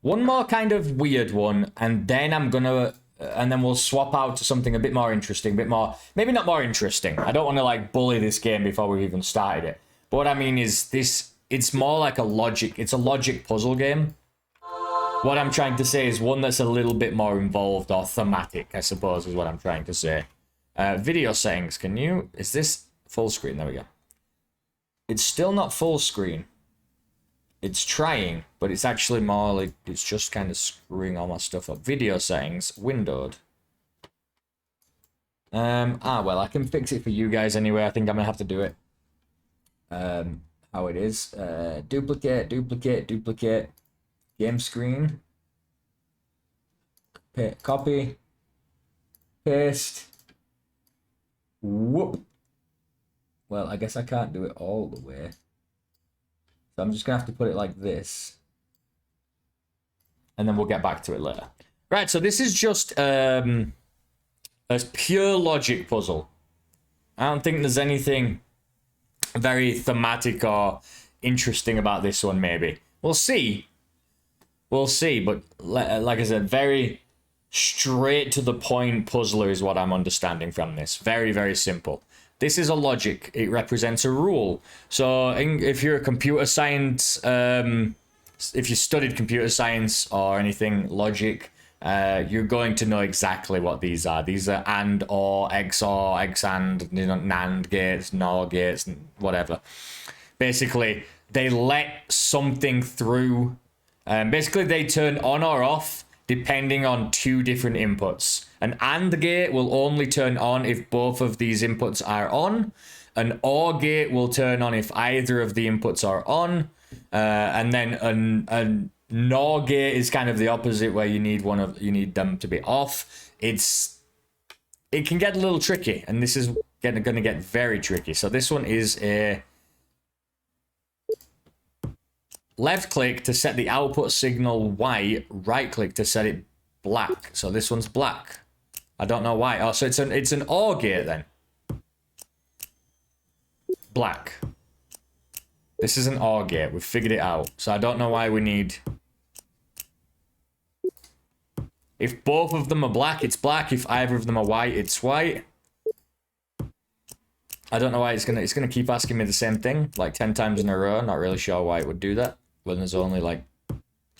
One more kind of weird one, and then I'm gonna... and then we'll swap out to something a bit more interesting, a bit more... maybe not more interesting. I don't want to, like, bully this game before we've even started it. But what I mean is this... it's more like a logic... it's a logic puzzle game. What I'm trying to say is one that's a little bit more involved or thematic, I suppose, is what I'm trying to say. Video settings, can you... is this full screen? There we go. It's still not full screen. It's trying, but it's actually more like... it's just kind of screwing all my stuff up. Video settings, windowed. Well, I can fix it for you guys anyway. I think I'm gonna have to do it. How it is. Duplicate, duplicate, duplicate. Game screen. Copy. Paste. Whoop. Well, I guess I can't do it all the way. So I'm just going to have to put it like this. And then we'll get back to it later. Right, so this is just a pure logic puzzle. I don't think there's anything very thematic or interesting about this one, maybe. We'll see. We'll see, but like I said, very straight to the point puzzler is what I'm understanding from this. Very, very simple. This is a logic. It represents a rule. So if you're a computer science, if you studied computer science or anything logic, you're going to know exactly what these are. These are AND, OR, XOR, XAND, you know, NAND gates, NOR gates, whatever. Basically, they let something through. Basically, they turn on or off depending on two different inputs. An AND gate will only turn on if both of these inputs are on. An OR gate will turn on if either of the inputs are on. And then a NOR gate is kind of the opposite, where you need them to be off. It can get a little tricky, and this is going to get very tricky. So this one is a left click to set the output signal white, right click to set it black. So this one's black. I don't know why. Oh, so it's an OR gate then. Black. This is an OR gate. We've figured it out. So I don't know why we need... if both of them are black, it's black. If either of them are white, it's white. I don't know why it's gonna keep asking me the same thing like 10 times in a row. Not really sure why it would do that when there's only like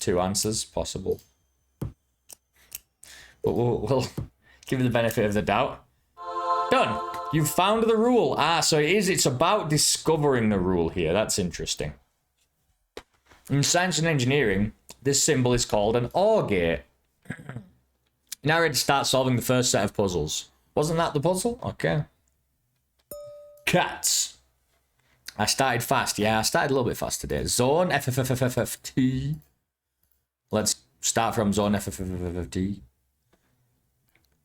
2 answers possible. But we'll give it the benefit of the doubt. Done. You've found the rule. So it's about discovering the rule here. That's interesting. In science and engineering, this symbol is called an OR gate. Now ready to start solving the first set of puzzles. Wasn't that the puzzle? Okay. Cats. I started fast. Yeah, I started a little bit fast today. Zone FFFFFT. Let's start from zone FFFFFT.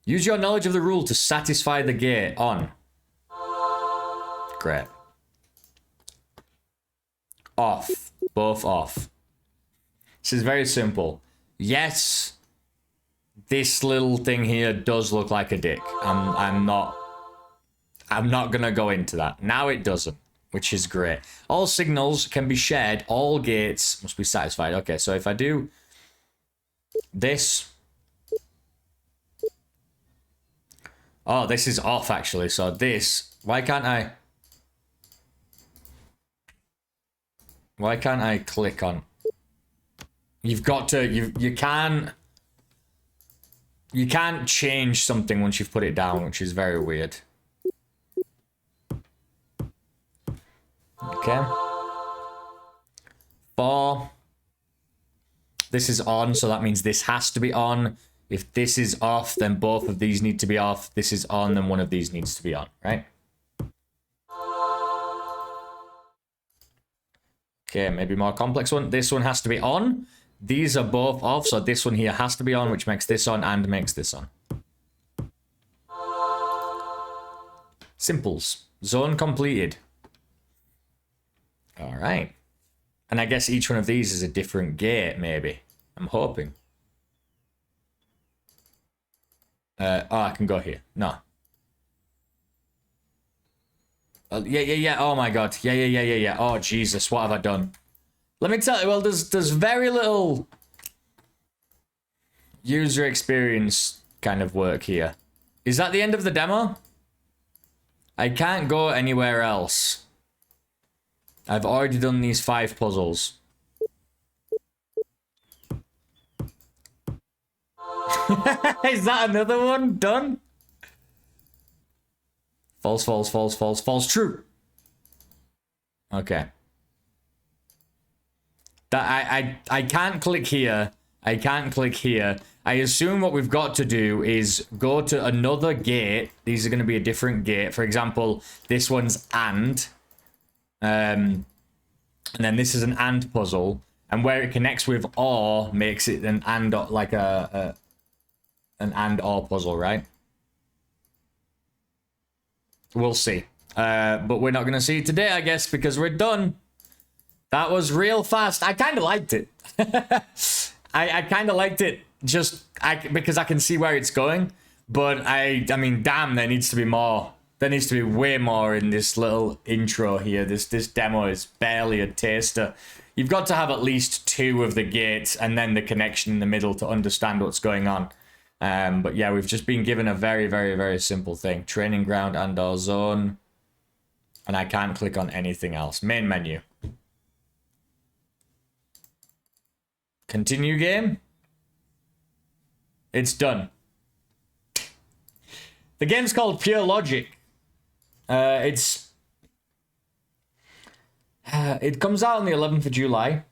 Use your knowledge of the rule to satisfy the gate. On. Great. Off. Both off. This is very simple. Yes, this little thing here does look like a dick. I'm not gonna go into that. Now it doesn't, which is great. All signals can be shared. All gates must be satisfied. Okay, so if I do this... oh, this is off actually. So this, why can't I click on... you've got to, you can't change something once you've put it down, which is very weird. Okay. 4. This is on, so that means this has to be on. If this is off, then both of these need to be off. This is on, then one of these needs to be on, right? Okay, maybe more complex one. This one has to be on. These are both off, so this one here has to be on, which makes this on and makes this on. Simples. Zone completed. All right. And I guess each one of these is a different gate, maybe. I'm hoping. Oh, I can go here. No. Yeah. Oh my god. Yeah. Oh Jesus, what have I done? Let me tell you. Well, there's very little. user experience kind of work here. Is that the end of the demo? I can't go anywhere else. I've already done these 5 puzzles. Is that another one done? False, false, false, false, false, true. Okay. That I can't click here. I can't click here. I assume what we've got to do is go to another gate. These are going to be a different gate. For example, this one's and. And then this is an and puzzle. And where it connects with or makes it an and, like an and or puzzle, right? We'll see. But we're not going to see it today, I guess, because we're done. That was real fast. I kind of liked it. I kind of liked it just because I can see where it's going. But I mean, damn, there needs to be more. There needs to be way more in this little intro here. This demo is barely a taster. You've got to have at least 2 of the gates and then the connection in the middle to understand what's going on. But yeah, we've just been given a very, very, very simple thing. Training ground and or zone. And I can't click on anything else. Main menu. Continue game. It's done. The game's called Pure Logic. It comes out on the 11th of July.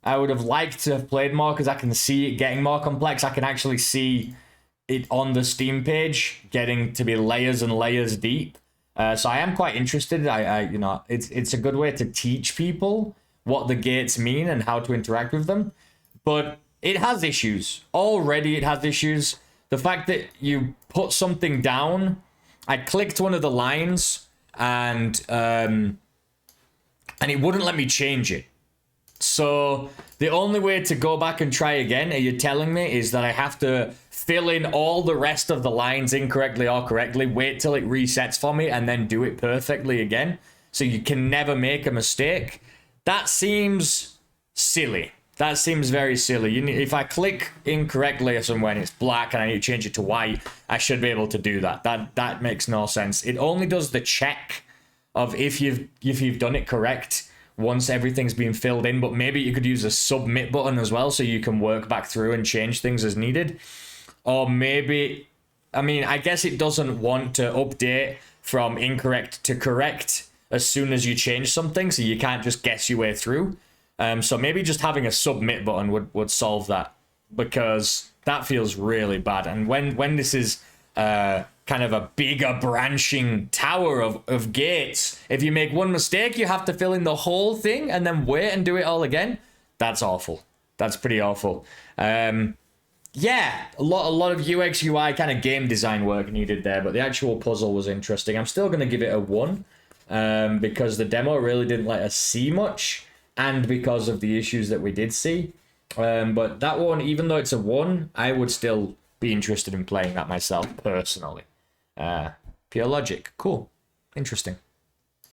I would have liked to have played more because I can see it getting more complex. I can actually see it on the Steam page getting to be layers and layers deep. So I am quite interested. You know, it's a good way to teach people what the gates mean and how to interact with them. But it has issues. Already it has issues. The fact that you put something down, I clicked one of the lines and it wouldn't let me change it. So the only way to go back and try again, are you telling me, is that I have to fill in all the rest of the lines incorrectly or correctly, wait till it resets for me, and then do it perfectly again? So you can never make a mistake? That seems silly. That seems very silly. If I click incorrectly somewhere and it's black and I need to change it to white, I should be able to do that. That makes no sense. It only does the check of if you've done it correct once everything's been filled in, but maybe you could use a submit button as well so you can work back through and change things as needed. Or maybe, I mean, I guess it doesn't want to update from incorrect to correct as soon as you change something, so you can't just guess your way through. So maybe just having a submit button would solve that, because that feels really bad. And when this is kind of a bigger branching tower of gates, if you make one mistake, you have to fill in the whole thing and then wait and do it all again. That's awful. That's pretty awful. Yeah, a lot of UX UI kind of game design work needed there, but the actual puzzle was interesting. I'm still going to give it a 1 because the demo really didn't let us see much, and because of the issues that we did see. But that one, even though it's a 1, I would still be interested in playing that myself personally. Pure Logic, cool, interesting.